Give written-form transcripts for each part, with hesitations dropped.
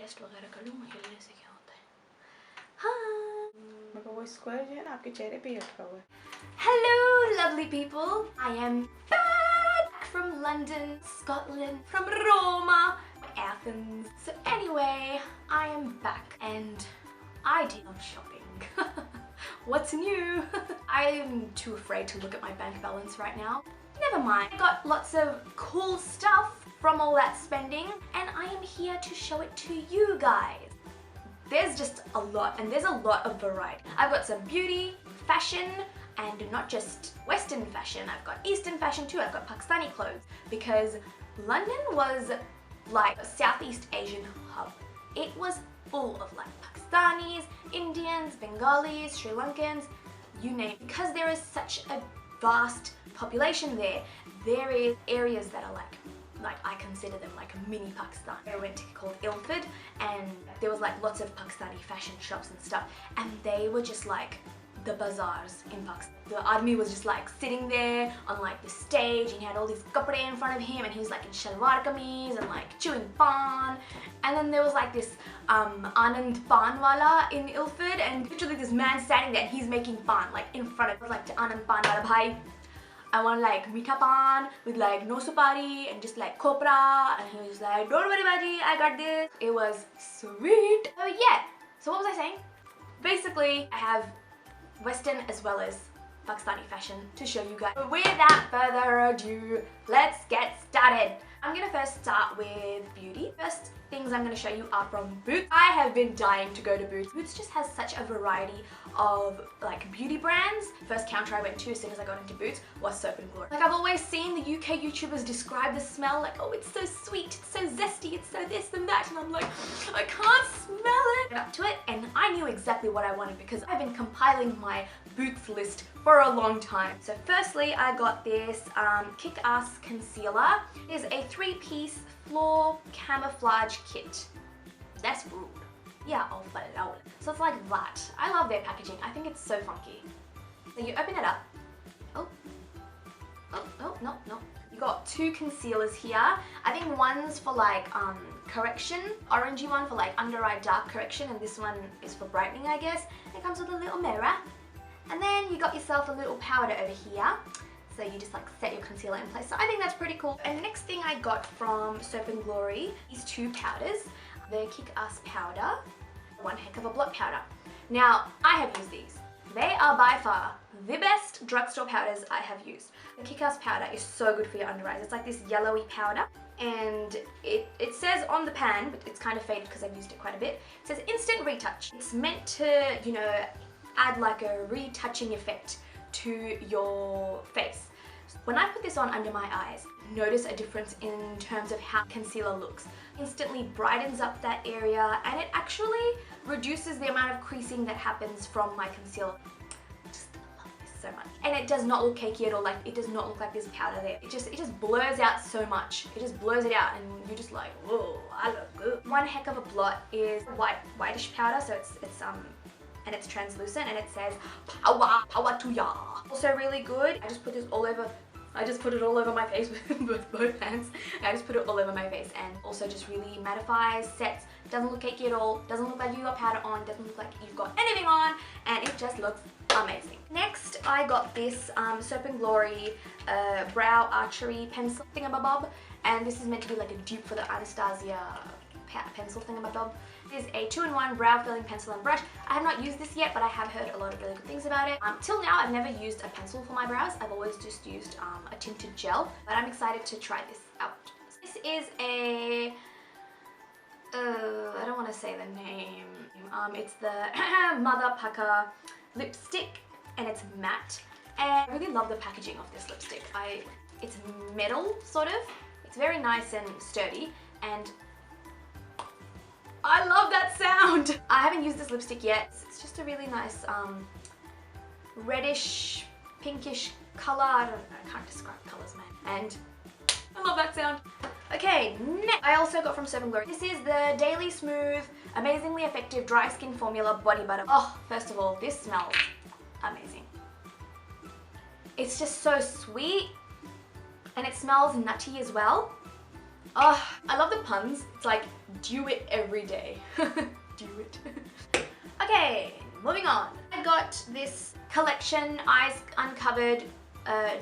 Test वगैरह कर लूँ, हिलने से क्या होता है। हाँ, मगर वो स्क्वायर जो है ना आपके चेहरे पे ही अटका हुआ है। Hello lovely people, I am back from London, Scotland, from Roma, Athens. So anyway, I am back and I did love shopping. What's new? I'm too afraid to look at my bank balance right now. Never mind, I got lots of cool stuff from all that spending and I am here to show it to you guys. There's just a lot and there's a lot of variety. I've got some beauty, fashion, and not just Western fashion, I've got Eastern fashion too, I've got Pakistani clothes because London was like a Southeast Asian hub. It was full of like Pakistanis, Indians, Bengalis, Sri Lankans, you name it. Because there is such a vast population there, there is areas that are like I consider them like a mini Pakistan. I went to called Ilford and there was like lots of Pakistani fashion shops and stuff and they were just like the bazaars in Pakistan. The army was just like sitting there on like the stage and he had all these kapde in front of him and he was like in shalwar kameez and like chewing pan, and then there was like this Anand Pan wala in Ilford and literally this man standing there and he's making pan like in front of like the Anand Pan wala bhai, I want like meetha pan with like no supari and just like kopra, and he was just like, don't worry baji, I got this. It was sweet. So yeah, so what was I saying? Basically I have Western as well as Pakistani fashion to show you guys. But without further ado, let's get started. I'm gonna first start with beauty. First things I'm gonna show you are from Boots. I have been dying to go to Boots. Boots just has such a variety of like beauty brands. First counter I went to as soon as I got into Boots was Soap and Glory. Like I've always seen the UK YouTubers describe the smell like, oh, it's so sweet, it's so zesty, it's so this and that, and I'm like, I can't smell it. Got up to it and I knew exactly what I wanted because I've been compiling my Boots list for a long time. So firstly I got this Kick-Ass Concealer. It is a 3-piece floor camouflage kit. That's rude. Yeah, oh, so it's like that. I love their packaging. I think it's so funky. So you open it up. Oh, no. You got 2 concealers here. I think one's for like correction, orangey one for like under eye dark correction, and this one is for brightening, I guess. It comes with a little mirror. And then you got yourself a little powder over here. So you just like set your concealer in place. So I think that's pretty cool. And the next thing I got from Soap and Glory, these 2 powders. The Kick-Ass powder, one heck of a blot powder. Now, I have used these. They are by far the best drugstore powders I have used. The Kick-Ass powder is so good for your under eyes. It's like this yellowy powder. And it says on the pan, but it's kind of faded because I've used it quite a bit, it says instant retouch. It's meant to, you know, add like a retouching effect to your face. When I put this on under my eyes, notice a difference in terms of how concealer looks. Instantly brightens up that area and it actually reduces the amount of creasing that happens from my concealer. Just love this so much. And it does not look cakey at all, like it does not look like there's powder there. It just blurs out so much. It just blurs it out and you're just like, whoa, I look good. One heck of a blot is whitish powder, so and it's translucent and it says power to ya. Also really good. I just put this all over. I just put it all over my face with both hands. I just put it all over my face and also just really mattifies, sets, doesn't look cakey at all, doesn't look like you got powder on, doesn't look like you've got anything on, and it just looks amazing. Next, I got this Soap and Glory brow archery pencil thingamabob, and this is meant to be like a dupe for the Anastasia pencil thingamabob. It is a 2-in-1 brow filling pencil and brush. I have not used this yet, but I have heard a lot of really good things about it. Till now, I've never used a pencil for my brows. I've always just used a tinted gel, but I'm excited to try this out. This is a, I don't want to say the name. It's the Mother Pucker lipstick, and it's matte. And I really love the packaging of this lipstick. It's metal, sort of. It's very nice and sturdy, and I love that sound! I haven't used this lipstick yet. It's just a really nice reddish, pinkish color. I can't describe colors, man. And I love that sound. Okay, next I also got from Soap and Glory. This is the Daily Smooth, Amazingly Effective Dry Skin Formula Body Butter. Oh, first of all, this smells amazing. It's just so sweet and it smells nutty as well. Oh, I love the puns. It's like, do it every day. Do it. Okay, moving on. I got this collection Eyes Uncovered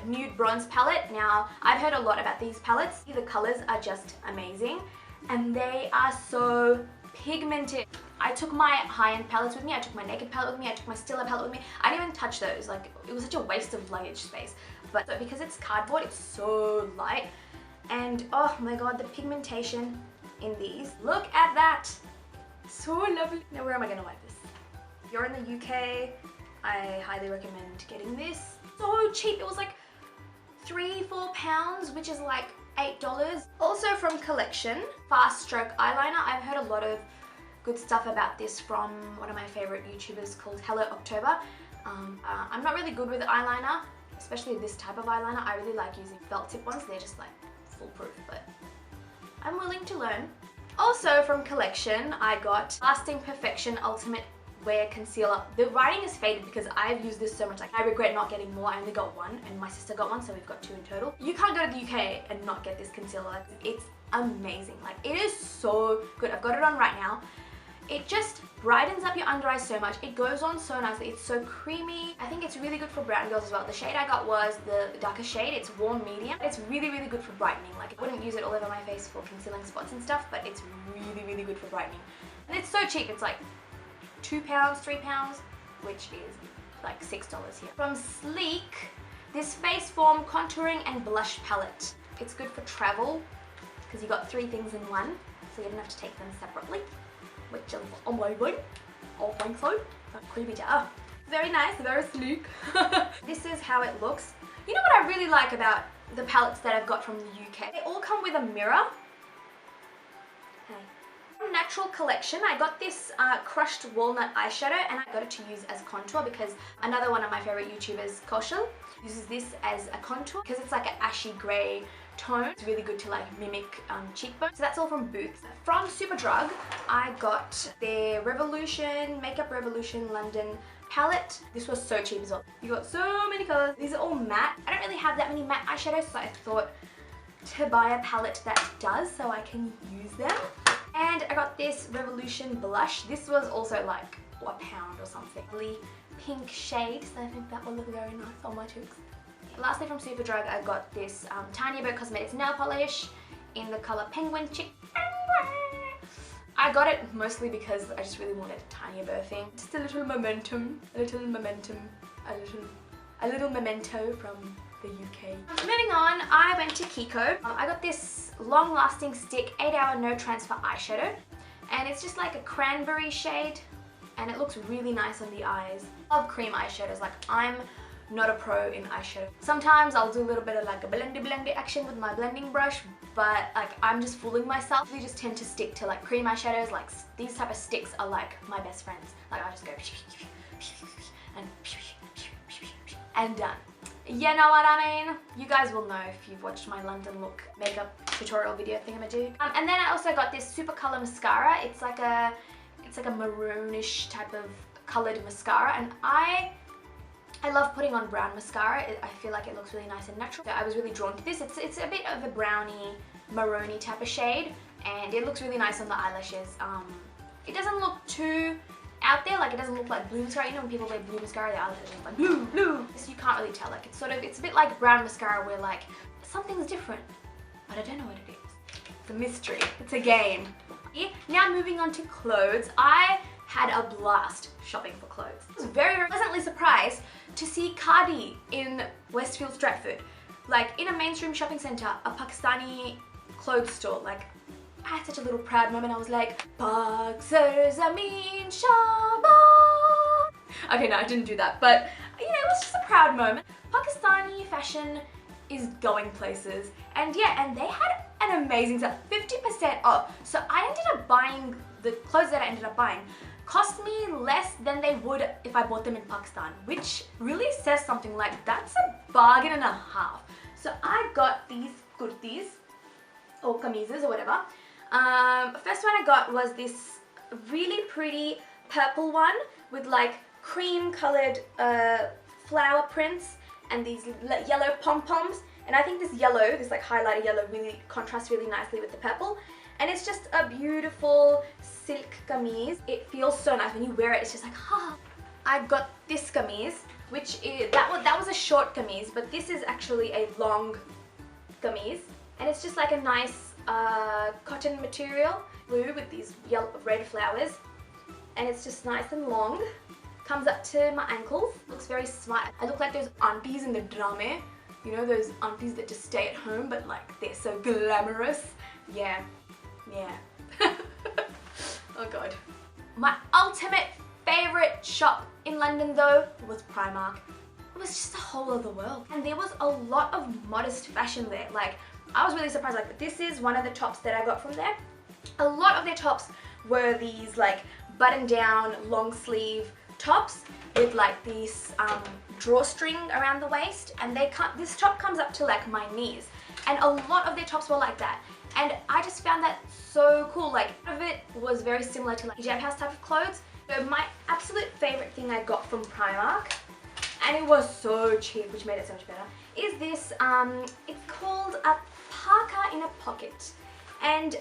nude bronze palette. Now, I've heard a lot about these palettes. The colors are just amazing and they are so pigmented. I took my high-end palettes with me, I took my naked palette with me, I took my stiller palette with me. I didn't even touch those, like it was such a waste of luggage space. But because it's cardboard, it's so light. And oh my god, the pigmentation in these. Look at that! So lovely. Now where am I gonna like this? If you're in the UK, I highly recommend getting this. So cheap, it was like £3–4 pounds, which is like $8. Also from Collection, Fast Stroke Eyeliner. I've heard a lot of good stuff about this from one of my favorite YouTubers called Hello October. I'm not really good with eyeliner, especially this type of eyeliner. I really like using felt tip ones. They're just like foolproof, but I'm willing to learn. Also from Collection, I got Lasting Perfection Ultimate Wear Concealer. The writing is faded because I've used this so much. Like, I regret not getting more. I only got one and my sister got one, so we've got 2 in total. You can't go to the UK and not get this concealer. Like, it's amazing. Like, it is so good. I've got it on right now. It just brightens up your under eyes so much. It goes on so nicely. It's so creamy. I think it's really good for brown girls as well. The shade I got was the darker shade. It's warm medium. It's really, really good for brightening. Like, I wouldn't use it all over my face for concealing spots and stuff, but it's really, really good for brightening. And it's so cheap. It's like £2, £3, which is like $6 here. From Sleek, this Face Form Contouring and Blush Palette. It's good for travel because you got 3 things in one, so you don't have to take them separately. Which is amazing. I think so. Creepy jar. Very nice, very sleek. This is how it looks. You know what I really like about the palettes that I've got from the UK? They all come with a mirror. Hey. From Natural Collection, I got this crushed walnut eyeshadow and I got it to use as contour because another one of my favorite YouTubers, Kaushal, uses this as a contour because it's like an ashy grey tone. It's really good to like mimic cheekbones. So that's all from Boots. From Superdrug, I got their Revolution, Makeup Revolution London palette. This was so cheap as well. You got so many colors. These are all matte. I don't really have that many matte eyeshadows, so I thought to buy a palette that does so I can use them. And I got this Revolution blush. This was also like £1 or something. Really pink shade, so I think that will look very nice on my cheeks. Lastly from Superdrug, I got this Tiny Bird Cosmetics nail polish in the color Penguin Chick. I got it mostly because I just really wanted a Tiny Bird thing. Just a little momentum, a little memento from the UK. Moving on, I went to Kiko. I got this long-lasting stick 8-hour no transfer eyeshadow, and it's just like a cranberry shade, and it looks really nice on the eyes. I love cream eyeshadows. Like, I'm not a pro in eyeshadow. Sometimes I'll do a little bit of like a blendy action with my blending brush, but like I'm just fooling myself. We just tend to stick to like cream eyeshadows. Like these type of sticks are like my best friends. Like I just go and done. You know what I mean? You guys will know if you've watched my London look makeup tutorial video thingamajig. And then I also got this Super Color mascara. It's like a maroonish type of colored mascara, and I love putting on brown mascara. I feel like it looks really nice and natural. So I was really drawn to this. It's a bit of a browny, maroony type of shade, and it looks really nice on the eyelashes. It doesn't look too out there, like it doesn't look like blue mascara. You know when people wear blue mascara, the eyelashes are like blue. So you can't really tell. Like it's a bit like brown mascara where like something's different, but I don't know what it is. It's a mystery. It's a game. Yeah. Now moving on to clothes. I had a blast shopping for clothes. I was very, very pleasantly surprised to see Khaadi in Westfield Stratford. Like in a mainstream shopping centre, a Pakistani clothes store. Like I had such a little proud moment. I was like, Pak Sar Zameen Shaban. Okay, no, I didn't do that, but you know, it was just a proud moment. Pakistani fashion is going places, and yeah, and they had an amazing sale, 50% off. So I ended up buying the clothes that I ended up buying. Cost me less than they would if I bought them in Pakistan, which really says something. Like that's a bargain and a half. So I got these kurtis or kameezes or whatever. First one I got was this really pretty purple one with like cream colored flower prints and these yellow pom-poms, And I think this yellow, this like highlighter yellow, really contrasts really nicely with the purple. And it's just a beautiful silk kameez. It feels so nice when you wear it. It's just like, ha. I got this kameez, which is, that was a short kameez, but this is actually a long kameez. And it's just like a nice cotton material, blue with these red flowers. And it's just nice and long. Comes up to my ankles. Looks very smart. I look like those aunties in the drama. You know, those aunties that just stay at home, but like they're so glamorous. Yeah. Yeah. Oh god. My ultimate favorite shop in London though was Primark. It was just a whole other world. And there was a lot of modest fashion there. Like, I was really surprised. Like, this is one of the tops that I got from there. A lot of their tops were these like button down long sleeve tops with like these drawstring around the waist, and this top comes up to like my knees, and a lot of their tops were like that, and I just found that so cool. Like, part of it was very similar to like hijab house type of clothes. So my absolute favorite thing I got from Primark, and it was so cheap, which made it so much better, is this it's called a parka in a pocket. And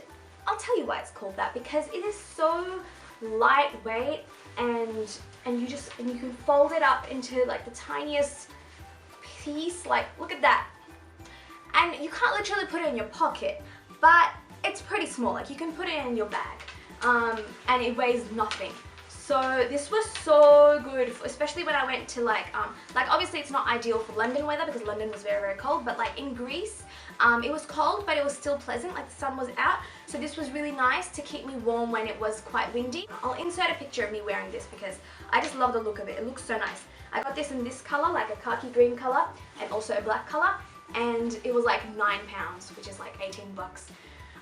I'll tell you why it's called that, because it is so lightweight, and you can fold it up into like the tiniest piece. Like, look at that. And you can't literally put it in your pocket, but it's pretty small. Like, you can put it in your bag, and it weighs nothing. So this was so good, especially when I went to like obviously it's not ideal for London weather because London was very, very cold, but like in Greece, it was cold, but it was still pleasant, like the sun was out. So this was really nice to keep me warm when it was quite windy. I'll insert a picture of me wearing this because I just love the look of it. It looks so nice. I got this in this color, like a khaki green color, and also a black color, and it was like £9, which is like 18 bucks.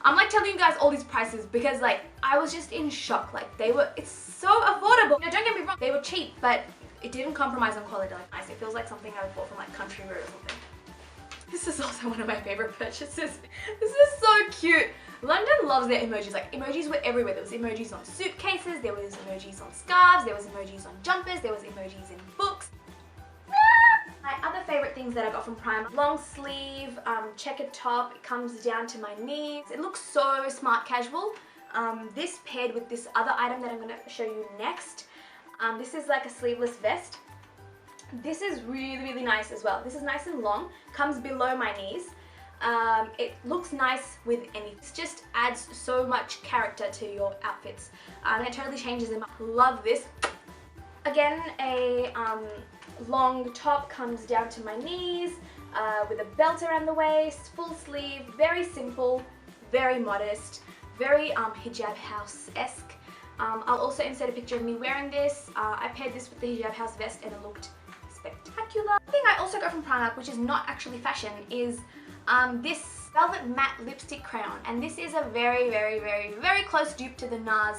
I'm like telling you guys all these prices because like I was just in shock. Like, it's so affordable. You know, don't get me wrong, they were cheap, but it didn't compromise on quality. Like, nice. It feels like something I would bought from like Country Road or something. This is also one of my favorite purchases. This is so cute. London loves their emojis. Like, emojis were everywhere. There was emojis on suitcases, there was emojis on scarves, there was emojis on jumpers, there was emojis in books. My other favorite things that I got from Primark: long sleeve, checkered top. It comes down to my knees. It looks so smart casual. This paired with this other item that I'm going to show you next. This is like a sleeveless vest. This is really, really nice as well. This is nice and long, comes below my knees. It looks nice with anything. It just adds so much character to your outfits, and it totally changes them up. Love this. Again, a long top, comes down to my knees, with a belt around the waist, full sleeve, very simple, very modest, very hijab house-esque. I'll also insert a picture of me wearing this. I paired this with the hijab house vest and it looked spectacular. One thing I also got from Primark, which is not actually fashion, is this velvet matte lipstick crayon, and this is a very, very, very, very close dupe to the NARS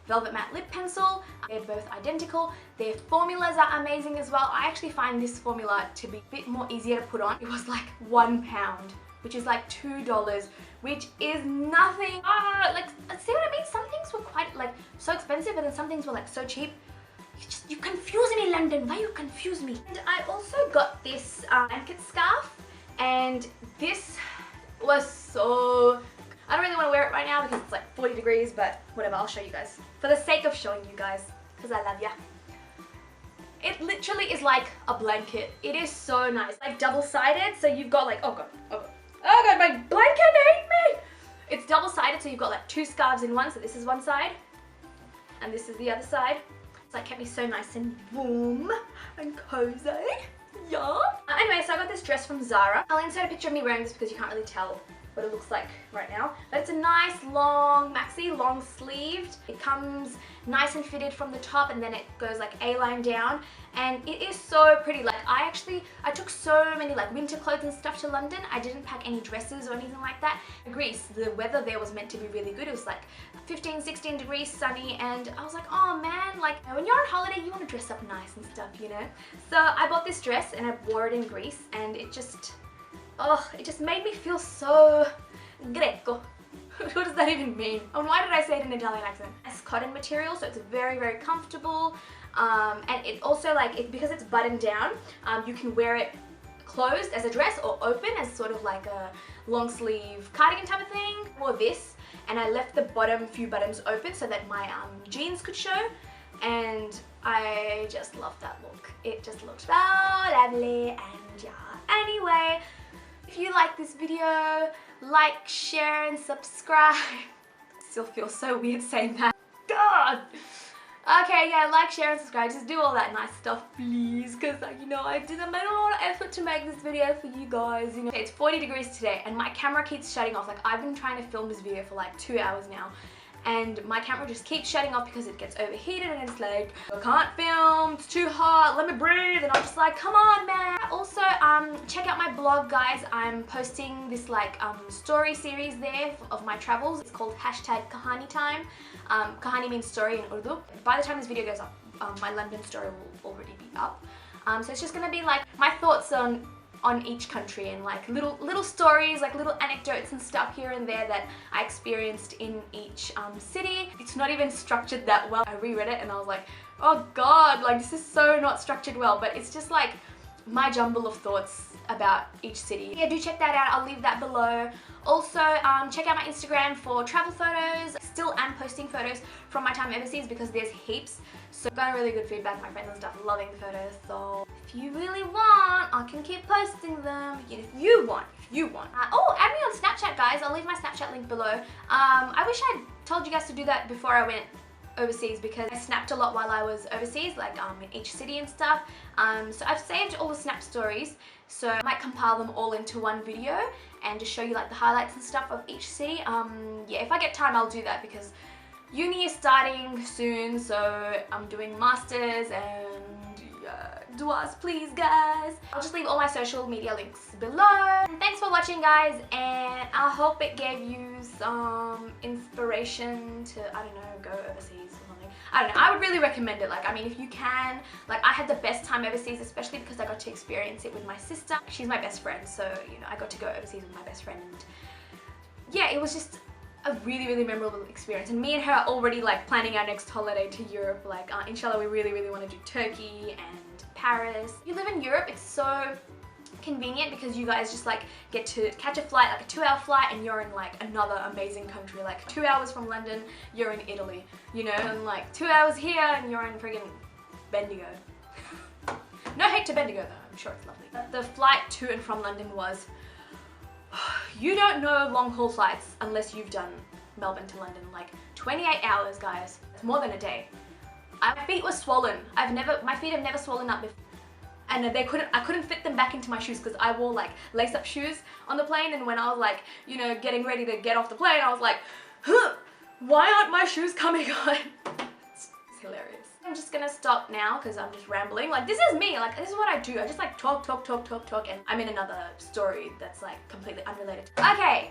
velvet matte lip pencil. They're both identical. Their formulas are amazing as well. I actually find this formula to be a bit more easier to put on. It was like £1, which is like $2, which is nothing. Like, see what I mean? Some things were quite like so expensive, and then some things were like so cheap. You confuse me, London. Why you confuse me? And I also got this blanket scarf, and this was so... I don't really want to wear it right now because it's like 40 degrees, but whatever, I'll show you guys. For the sake of showing you guys, because I love ya. It literally is like a blanket. It is so nice. Like double-sided, so you've got like, oh god, my blanket ate me! It's double-sided, so you've got like 2 scarves in one, so this is one side, and this is the other side. So it kept me so nice and warm and cozy. Yeah. Anyway, so I got this dress from Zara. I'll insert a picture of me wearing this because you can't really tell what it looks like right now. But it's a nice long maxi, long sleeved. It comes nice and fitted from the top, and then it goes like A-line down, and it is so pretty. Like, I took so many like winter clothes and stuff to London. I didn't pack any dresses or anything like that. In Greece, the weather there was meant to be really good. It was like 15, 16 degrees, sunny, and I was like, oh man, like when you're on holiday, you want to dress up nice and stuff, you know? So I bought this dress and I wore it in Greece, and it just made me feel so greco. What does that even mean? And why did I say it in an Italian accent? It's cotton material, so it's very, very comfortable. And it also, like, because it's buttoned down, you can wear it closed as a dress or open as sort of like a long sleeve cardigan type of thing. I wore this and I left the bottom few buttons open so that my jeans could show, and I just love that look. It just looks so lovely. And yeah, anyway, if you like this video, like, share and subscribe. Still feels so weird saying that. God! Okay, yeah, like, share and subscribe. Just do all that nice stuff, please, because like, you know, I made a lot of effort to make this video for you guys, you know. It's 40 degrees today and my camera keeps shutting off. Like, I've been trying to film this video for like 2 hours now, and my camera just keeps shutting off because it gets overheated and it's like, I can't film, it's too hot, let me breathe. And I'm just like, come on, man. Also, check out my blog, guys. I'm posting this like story series there of my travels. It's called #Khaadi time. Khaadi means story in Urdu. By the time this video goes up, my London story will already be up. So it's just gonna be like my thoughts on each country, and like little stories, like little anecdotes and stuff here and there that I experienced in each city. It's not even structured that well. I reread it and I was like, oh god, like this is so not structured well, but it's just like my jumble of thoughts about each city. Yeah, do check that out. I'll leave that below. Also, check out my Instagram for travel photos. Still am posting photos from my time overseas because there's heaps. So I've gotten really good feedback, my friends and stuff loving the photos. So if you really want, I can keep posting them. If you want. Oh, add me on Snapchat, guys. I'll leave my Snapchat link below. I wish I'd told you guys to do that before I went overseas, because I snapped a lot while I was overseas, like in each city and stuff. So I've saved all the snap stories, so I might compile them all into one video and just show you like the highlights and stuff of each city. Yeah, if I get time I'll do that because uni is starting soon, so I'm doing masters, and duas please, guys. I'll just leave all my social media links below. Thanks for watching, guys, and I hope it gave you some inspiration to, I don't know, go overseas or something. I don't know, I would really recommend it. Like, I mean, if you can, like, I had the best time overseas, especially because I got to experience it with my sister. She's my best friend, so, you know, I got to go overseas with my best friend, and yeah, it was just a really memorable experience. And me and her are already like planning our next holiday to Europe. Like inshallah, we really want to do Turkey and Paris. You live in Europe, it's so convenient because you guys just like get to catch a flight, like a 2-hour flight, and you're in like another amazing country. Like 2 hours from London, you're in Italy, you know, and like 2 hours here and you're in friggin' Bendigo. No hate to Bendigo though, I'm sure it's lovely. The flight to and from London was, you don't know long haul flights unless you've done Melbourne to London. Like 28 hours, guys. It's more than a day. My feet were swollen. My feet have never swollen up before. And I couldn't fit them back into my shoes because I wore like lace-up shoes on the plane, and when I was like, you know, getting ready to get off the plane, I was like, huh, why aren't my shoes coming on? It's hilarious. I'm just gonna stop now because I'm just rambling. Like, this is me, like, this is what I do. I just like talk, and I'm in another story that's like completely unrelated. Okay,